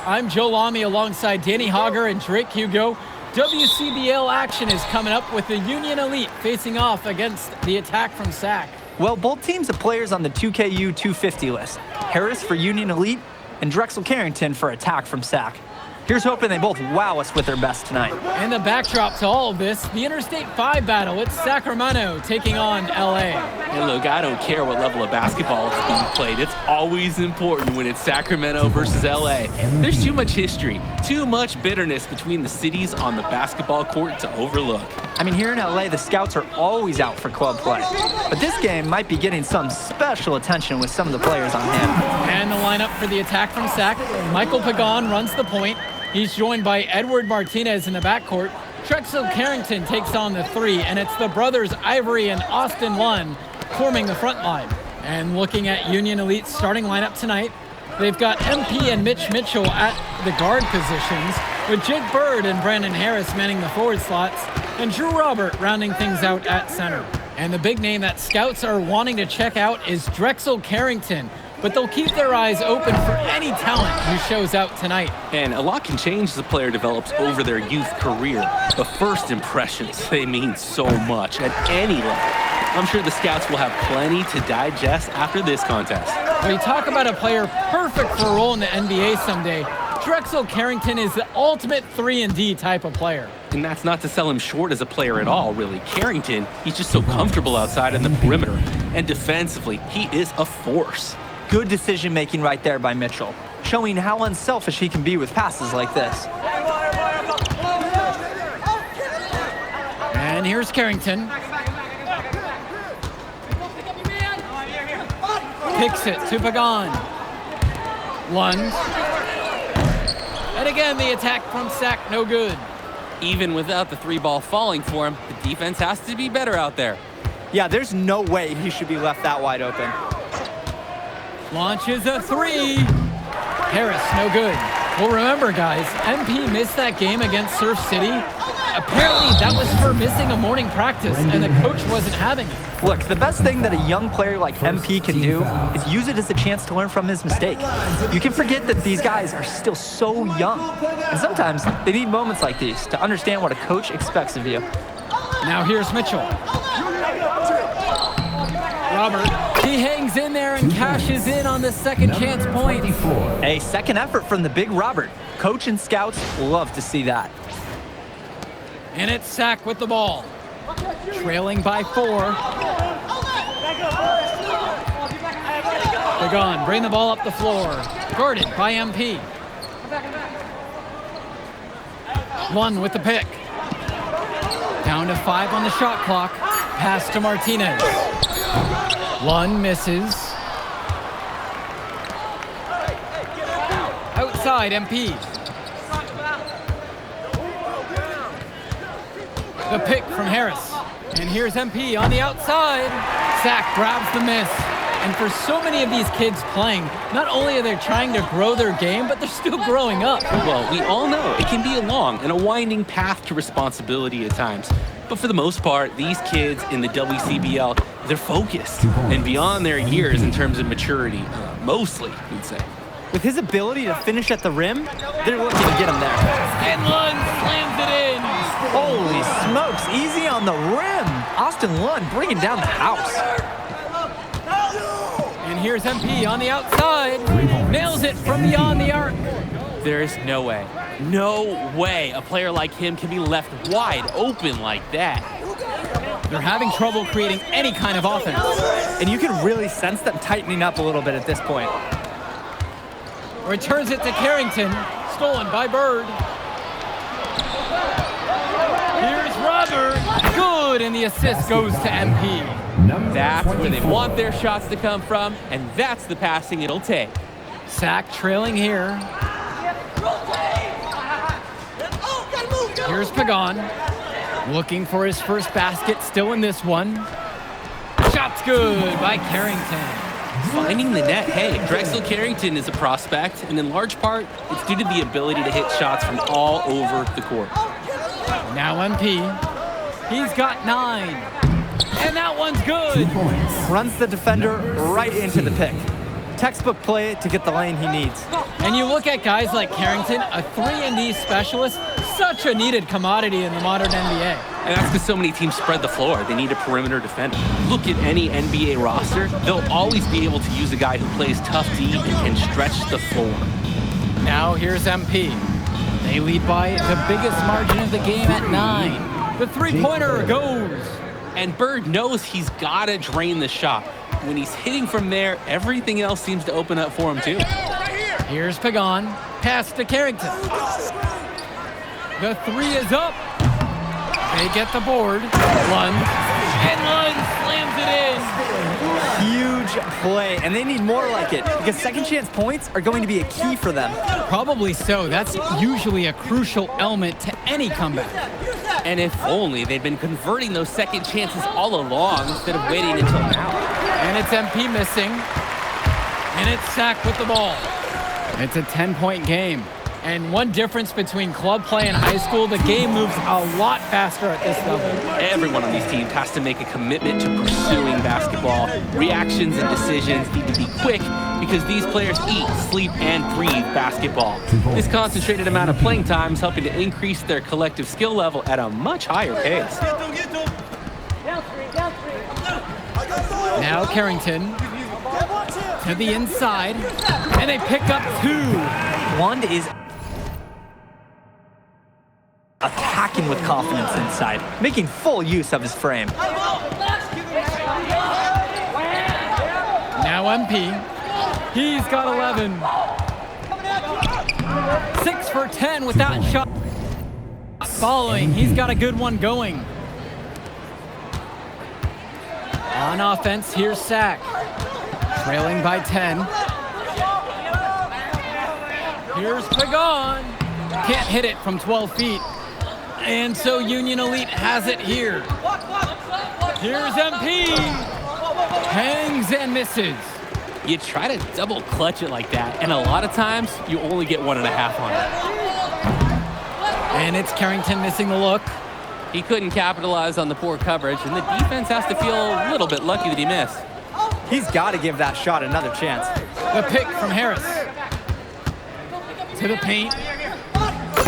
I'm Joe Lamy alongside Danny Hogger and Drake Hugo. WCBL action is coming up with the Union Elite facing off against the Attack from Sac. Well, both teams have players on the 2KU 250 list. Harris for Union Elite and Drexel Carrington for Attack from Sac. Here's hoping they both wow us with their best tonight. And the backdrop to all of this, the Interstate 5 battle. It's Sacramento taking on LA. And look, I don't care what level of basketball is being played. It's always important when it's Sacramento versus LA. There's too much history, too much bitterness between the cities on the basketball court to overlook. I mean, here in LA, the scouts are always out for club play. But this game might be getting some special attention with some of the players on hand. And the lineup for the Attack from Sac. Michael Pagan runs the point. He's joined by Edward Martinez in the backcourt. Drexel Carrington takes on the three, and it's the brothers Ivory and Austin Lunn forming the front line. And looking at Union Elite's starting lineup tonight, they've got MP and Mitch Mitchell at the guard positions, with Jake Bird and Brandon Harris manning the forward slots, and Drew Robert rounding things out at center. And the big name that scouts are wanting to check out is Drexel Carrington, but they'll keep their eyes open for any talent who shows out tonight. And a lot can change as a player develops over their youth career. But first impressions, they mean so much at any level. I'm sure the scouts will have plenty to digest after this contest. When you talk about a player perfect for a role in the NBA someday, Drexel Carrington is the ultimate 3-and-D type of player. And that's not to sell him short as a player at all, really. Carrington, he's just so comfortable outside on the perimeter. And defensively, he is a force. Good decision-making right there by Mitchell, showing how unselfish he can be with passes like this. And here's Carrington. Picks it to Pagan. Lunge. And again, the Attack from Sac, no good. Even without the three ball falling for him, the defense has to be better out there. Yeah, there's no way he should be left that wide open. Launches a three. Harris, no good. Well, remember, guys, MP missed that game against Surf City. Apparently, that was for missing a morning practice, and the coach wasn't having it. Look, the best thing that a young player like MP can do is use it as a chance to learn from his mistake. You can forget that these guys are still so young. And sometimes they need moments like these to understand what a coach expects of you. Now here's Mitchell. Robert, he hangs in there and cashes in on the second chance point. A second effort from the big Robert. Coach and scouts love to see that. And it's Sac with the ball. Trailing by 4. Pagan, bring the ball up the floor. Guarded by MP. Lunn with the pick. Down to 5 on the shot clock. Pass to Martinez. Lunn misses. Outside, MP. The pick from Harris. And here's MP on the outside. Sac grabs the miss. And for so many of these kids playing, not only are they trying to grow their game, but they're still growing up. Well, we all know it can be a long and a winding path to responsibility at times. But for the most part, these kids in the WCBL, they're focused and beyond their years in terms of maturity, mostly, we'd say. With his ability to finish at the rim, they're looking to get him there. And Lunn slams it in. Holy smokes, easy on the rim. Austin Lunn bringing down the house. And here's MP on the outside. Nails it from beyond the arc. There is no way a player like him can be left wide open like that. They're having trouble creating any kind of offense. And you can really sense them tightening up a little bit at this point. Returns it to Carrington. Stolen by Bird. Here's Robert. Good, and the assist goes to MP. That's where they want their shots to come from, and that's the passing it'll take. Sac trailing here. Here's Pagan. Looking for his first basket, still in this one. Shot's good by Carrington. Finding the net. Hey, Drexel Carrington is a prospect, and in large part, it's due to the ability to hit shots from all over the court. Now MP. He's got 9. And that one's good. Runs the defender right into the pick. Textbook play to get the lane he needs. And you look at guys like Carrington, a 3-and-D specialist, such a needed commodity in the modern NBA. And that's because so many teams spread the floor. They need a perimeter defender. Look at any NBA roster. They'll always be able to use a guy who plays tough D and can stretch the floor. Now here's MP. They lead by the biggest margin of the game at 9. The three-pointer goes. And Bird knows he's got to drain the shot. When he's hitting from there, everything else seems to open up for him too. Here's Pagan. Pass to Carrington. The three is up. They get the board. Lund. And Lund slams it in. Huge play, and they need more like it because second chance points are going to be a key for them. Probably so. That's usually a crucial element to any comeback. And if only they'd been converting those second chances all along instead of waiting until now. And it's MP missing. And it's Sack with the ball. It's a 10-point game. And one difference between club play and high school, the game moves a lot faster at this level. Everyone on these teams has to make a commitment to pursuing basketball. Reactions and decisions need to be quick because these players eat, sleep, and breathe basketball. This concentrated amount of playing time is helping to increase their collective skill level at a much higher pace. Now Carrington to the inside, and they pick up 2. Lund is attacking with confidence inside, making full use of his frame. Now MP. He's got 11. 6 for 10 without shot. Following, he's got a good one going. On offense, here's Sack. Trailing by 10. Here's Pagan. Can't hit it from 12 feet. And so Union Elite has it here. Here's MP. Hangs and misses. You try to double clutch it like that, and a lot of times you only get 1.5 on it. And it's Carrington missing the look. He couldn't capitalize on the poor coverage, and the defense has to feel a little bit lucky that he missed. He's got to give that shot another chance. The pick from Harris. To the paint.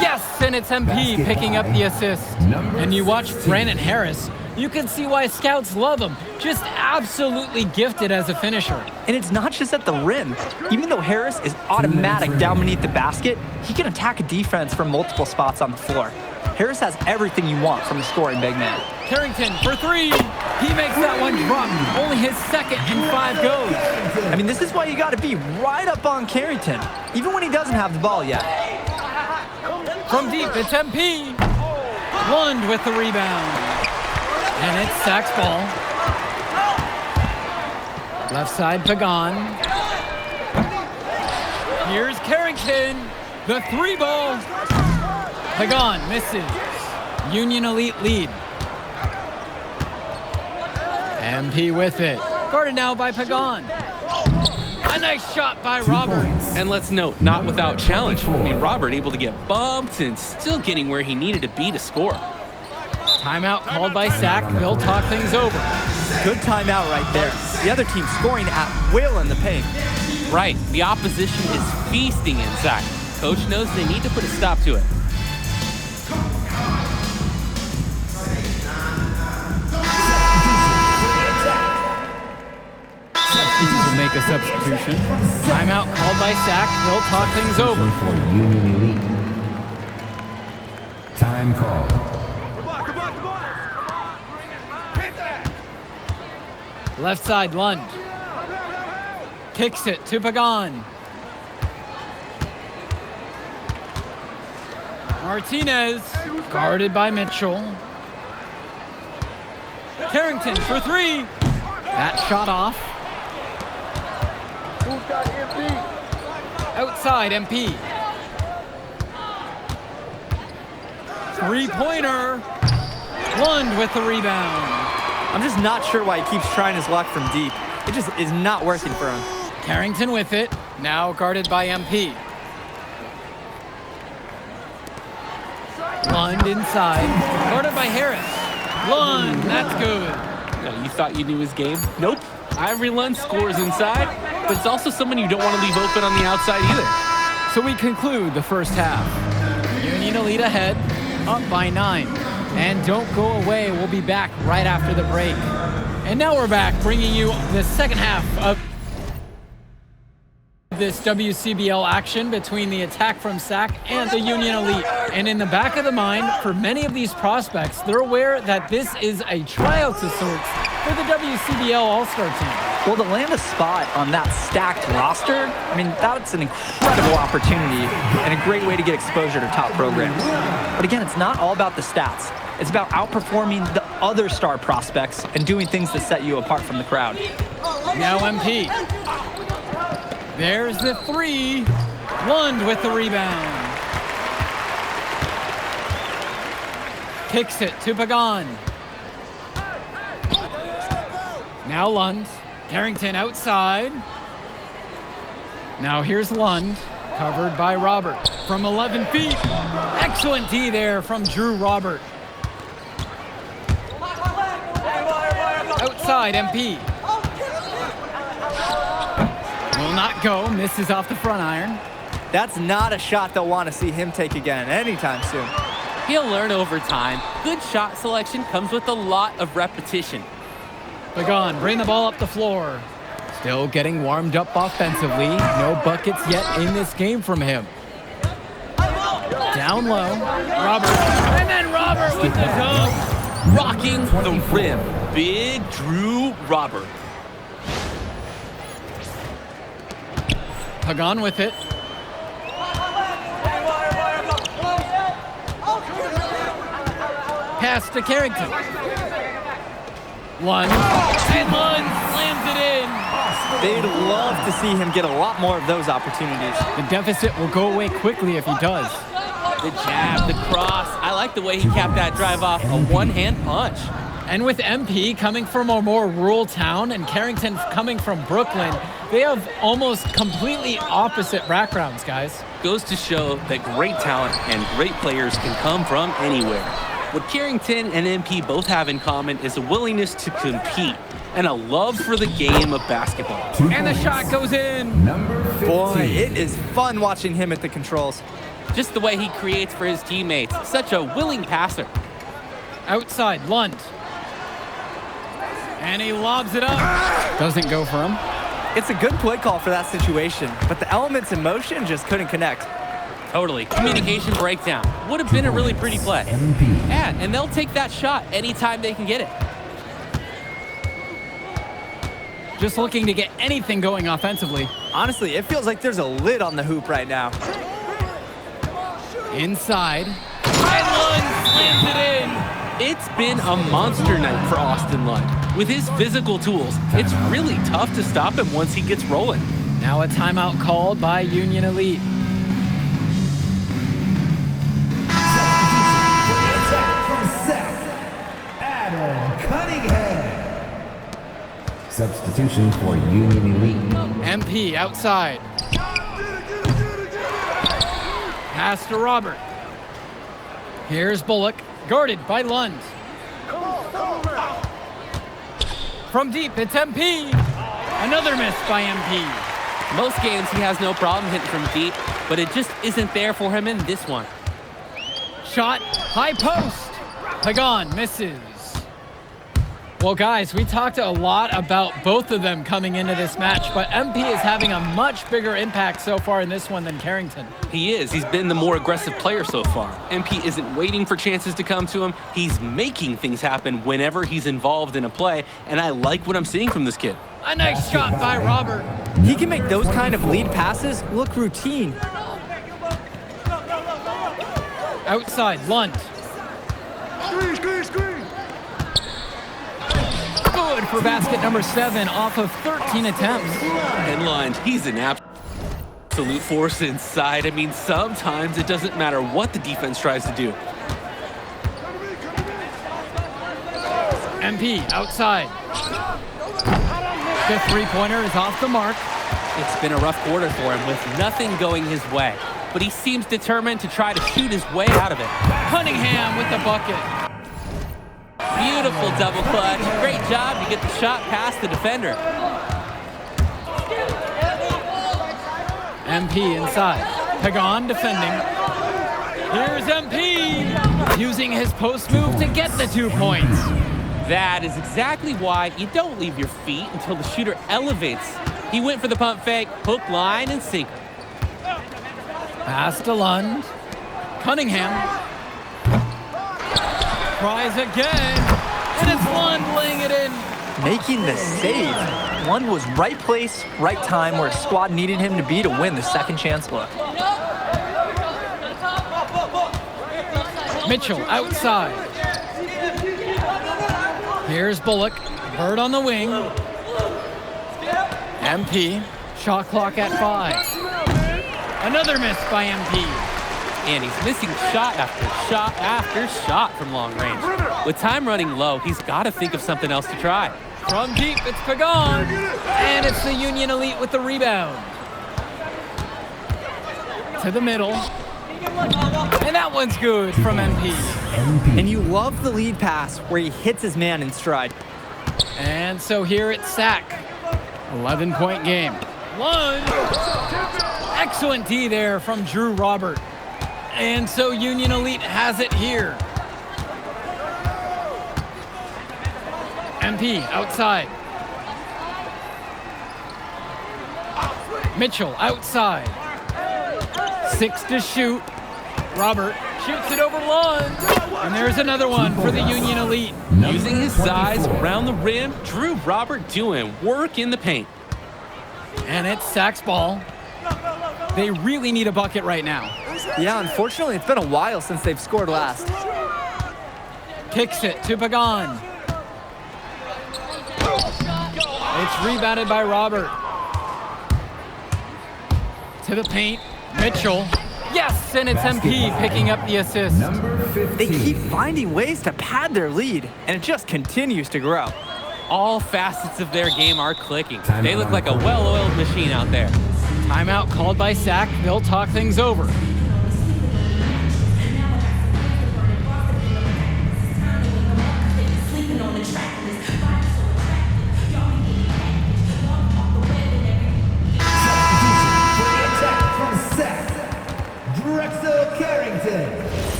Yes, and it's MP picking up the assist. And you watch Brandon Harris, you can see why scouts love him. Just absolutely gifted as a finisher. And it's not just at the rim. Even though Harris is automatic down beneath the basket, he can attack a defense from multiple spots on the floor. Harris has everything you want from a scoring big man. Carrington for 3. He makes that one drop. Only his second and 5 goes. I mean, this is why you got to be right up on Carrington, even when he doesn't have the ball yet. From deep, it's MP. Lund with the rebound. And it's Sack's ball. Left side, Pagan. Here's Carrington. The 3 ball. Pagan misses. Union Elite lead. MP with it. Guarded now by Pagan. A nice shot by Robert. And let's note, not without challenge. I mean, Robert able to get bumped and still getting where he needed to be to score. Timeout called by Sack. They'll talk things over. Good timeout right there. The other team scoring at will in the paint. Right, the opposition is feasting inside. Coach knows they need to put a stop to it. To make a substitution. Timeout called by Sack. They'll talk things over. For Union Elite. Time call. Left side, Lund. Kicks it to Pagan. Martinez, guarded by Mitchell. Carrington for 3. That shot off. Outside, MP. 3-pointer. Lund with the rebound. I'm just not sure why he keeps trying his luck from deep. It just is not working for him. Carrington with it. Now guarded by MP. Lund inside. Guarded by Harris. Lund, that's good. You thought you knew his game? Nope. Ivory Lund scores inside. but it's also someone you don't want to leave open on the outside either. So we conclude the first half. Union Elite ahead, up by 9. And don't go away, we'll be back right after the break. And now we're back, bringing you the second half of this WCBL action between the Attack from Sac and the Union Elite. And in the back of the mind, for many of these prospects, they're aware that this is a tryout of sorts for the WCBL All-Star team. Well, to land a spot on that stacked roster, I mean, that's an incredible opportunity and a great way to get exposure to top programs. But again, it's not all about the stats. It's about outperforming the other star prospects and doing things that set you apart from the crowd. Now MP. There's the 3. Lund with the rebound. Kicks it to Pagan. Now Lund. Carrington outside. Now here's Lund, covered by Robert from 11 feet. Excellent D there from Drew Robert. Outside MP. Will not go, misses off the front iron. That's not a shot they'll want to see him take again anytime soon. He'll learn over time. Good shot selection comes with a lot of repetition. Pagan, bring the ball up the floor. Still getting warmed up offensively. No buckets yet in this game from him. Down low. Robert. And then Robert with the dunk. Rocking the rim. Big Drew Robert. Pagan with it. Pass to Carrington. Lund. And Lund slams it in. They'd love to see him get a lot more of those opportunities. The deficit will go away quickly if he does. The jab, the cross. I like the way he capped that drive off. A one-hand punch. And with MP coming from a more rural town and Carrington coming from Brooklyn, they have almost completely opposite backgrounds, guys. Goes to show that great talent and great players can come from anywhere. What Carrington and MP both have in common is a willingness to compete and a love for the game of basketball. And the shot goes in. Boy, it is fun watching him at the controls. Just the way he creates for his teammates. Such a willing passer. Outside, Lund. And he lobs it up. Doesn't go for him. It's a good play call for that situation, but the elements in motion just couldn't connect. Totally. Communication breakdown. Would have been a really pretty play. Yeah, and they'll take that shot anytime they can get it. Just looking to get anything going offensively. Honestly, it feels like there's a lid on the hoop right now. Inside. And Lund slams it in. It's been a monster night for Austin Lund. With his physical tools, it's really tough to stop him once he gets rolling. Now a timeout called by Union Elite. Substitution for Union Elite. MP outside. Pass to Robert. Here's Bullock, guarded by Lund. From deep, it's MP. Another miss by MP. Most games he has no problem hitting from deep, but it just isn't there for him in this one. Shot, high post. Pagan misses. Well, guys, we talked a lot about both of them coming into this match, but MP is having a much bigger impact so far in this one than Carrington. He is. He's been the more aggressive player so far. MP isn't waiting for chances to come to him. He's making things happen whenever he's involved in a play, and I like what I'm seeing from this kid. A nice shot by Robert. He can make those kind of lead passes look routine. Outside, Lund. Good for basket number 7 off of 13 attempts. And Lund, he's an absolute force inside. I mean, sometimes it doesn't matter what the defense tries to do. MP outside. The three-pointer is off the mark. It's been a rough quarter for him with nothing going his way, but he seems determined to try to shoot his way out of it. Cunningham with the bucket. Beautiful double clutch. Great job to get the shot past the defender. MP inside. Pagan defending. Here's MP using his post move to get the 2 points. That is exactly why you don't leave your feet until the shooter elevates. He went for the pump fake, hook, line, and sinker. Pass to Lund. Cunningham. Tries again. And it's Lund laying it in. Making the save. Lund was right place, right time where his squad needed him to be to win the second chance look. Mitchell outside. Here's Bullock. Bird on the wing. MP. Shot clock at 5. Another miss by MP. And he's missing shot after shot after shot from long range. With time running low, he's got to think of something else to try. From deep, it's Pagan. And it's the Union Elite with the rebound. To the middle. And that one's good from MP. And you love the lead pass where he hits his man in stride. And so here it's Sac. 11-point game. Lund. Excellent D there from Drew Robert. And so Union Elite has it here. MP outside. Mitchell outside. 6 to shoot. Robert shoots it over Lund. And there's another one for the Union Elite. Using his size around the rim, Drew Robert doing work in the paint. And it's Sac's ball. They really need a bucket right now. Yeah, unfortunately, it's been a while since they've scored last. Kicks it to Pagan. It's rebounded by Robert. To the paint, Mitchell. Yes, and it's MP picking up the assist. They keep finding ways to pad their lead, and it just continues to grow. All facets of their game are clicking. They look like a well-oiled machine out there. Timeout called by Sac. They'll talk things over.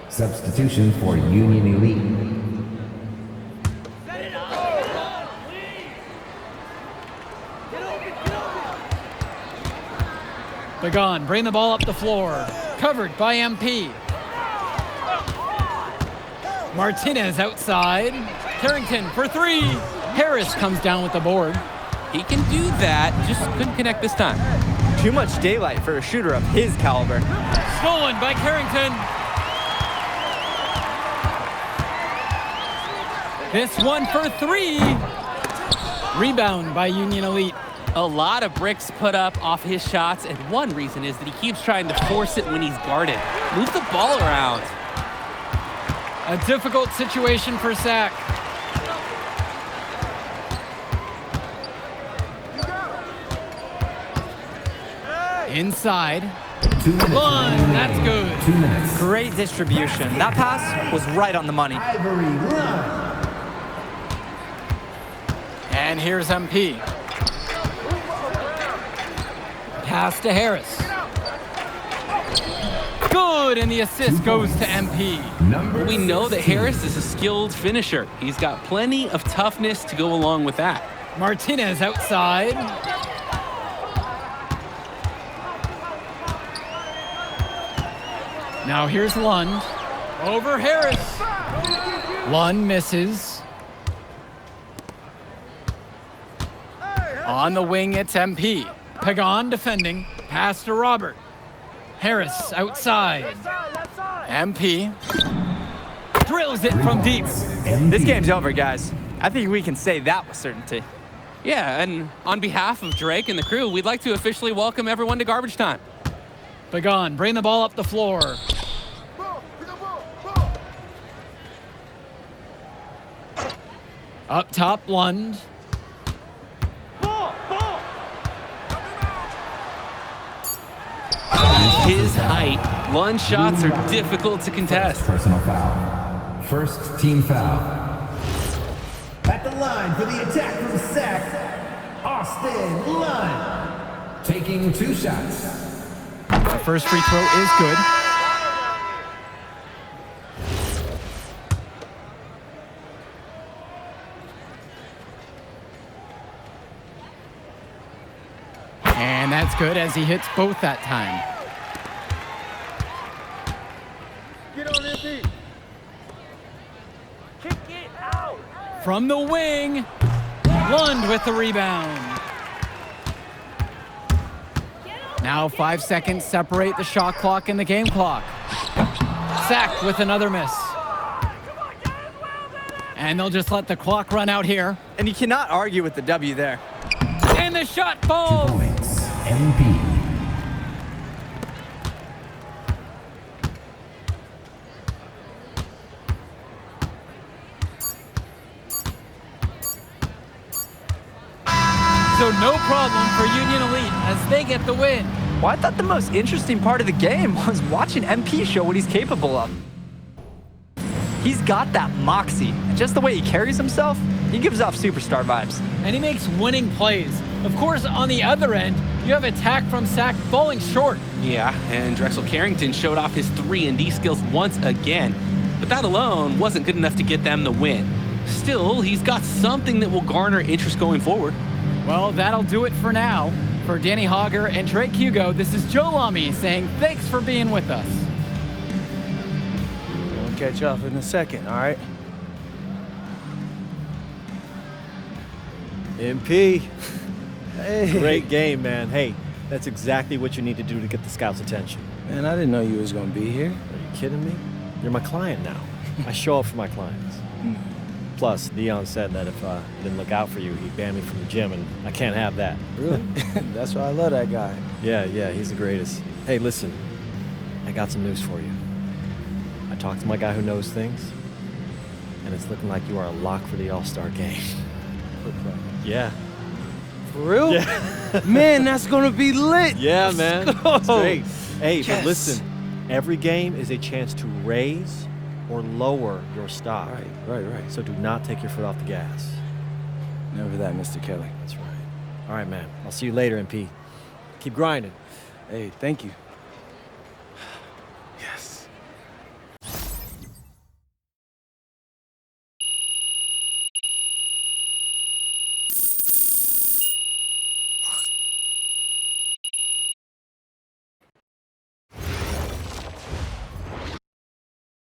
Substitution for Union Elite. Pagan, bring the ball up the floor. Covered by MP. Martinez outside. Carrington for 3. Harris comes down with the board. He can do that, just couldn't connect this time. Too much daylight for a shooter of his caliber. Stolen by Carrington. This one for 3. Rebound by Union Elite. A lot of bricks put up off his shots, and one reason is that he keeps trying to force it when he's guarded. Move the ball around. A difficult situation for Sac. Inside. 2 minutes. Lund, that's good. 2 minutes. Great distribution. That pass was right on the money. And here's MP. Pass to Harris. Good, and the assist goes to MP. We know that Harris is a skilled finisher. He's got plenty of toughness to go along with that. Martinez outside. Now here's Lund. Over Harris. Lund misses. On the wing, it's MP. Pagan defending. Pass to Robert. Harris outside. MP drills it from deep. This game's over, guys. I think we can say that with certainty. Yeah, and on behalf of Drake and the crew, we'd like to officially welcome everyone to garbage time. Pagan, bring the ball up the floor. Up top, Lund. His height, Lund shots are difficult to contest. Personal foul. First team foul. At the line for the attack from Sac, Austin Lund. Taking 2 shots. The first free throw is good. And that's good as he hits both that time. Get on this beat. Kick it out. From the wing, Lund with the rebound. Now 5 seconds separate the shot clock and the game clock. Sack with another miss. And they'll just let the clock run out here. And you cannot argue with the W there. And the shot falls. Points. MP. So no problem for Union Elite as they get the win. Well, I thought the most interesting part of the game was watching MP show what he's capable of. He's got that moxie. And just the way he carries himself, he gives off superstar vibes. And he makes winning plays. Of course, on the other end, you have attack from Sack falling short. Yeah, and Drexel Carrington showed off his 3-and-D skills once again. But that alone wasn't good enough to get them the win. Still, he's got something that will garner interest going forward. Well, that'll do it for now. For Danny Hogger and Drake Hugo, this is Joe Lamy saying thanks for being with us. We'll catch up in a second, all right? MP. Hey. Great game, man. Hey, that's exactly what you need to do to get the scouts' attention. Man, I didn't know you was going to be here. Are you kidding me? You're my client now. I show up for my clients. Plus, Dion said that if I didn't look out for you, he'd ban me from the gym, and I can't have that. Really? That's why I love that guy. Yeah, he's the greatest. Hey, listen, I got some news for you. I talked to my guy who knows things, and it's looking like you are a lock for the All-Star game. Yeah. For real? Yeah. Man, that's going to be lit. Yeah, man. It's great. Hey, Yes. but listen, every game is a chance to raise or lower your stock. Right. So do not take your foot off the gas. Never that, Mr. Kelly. That's right. All right, man. I'll see you later, MP. Keep grinding. Hey, thank you.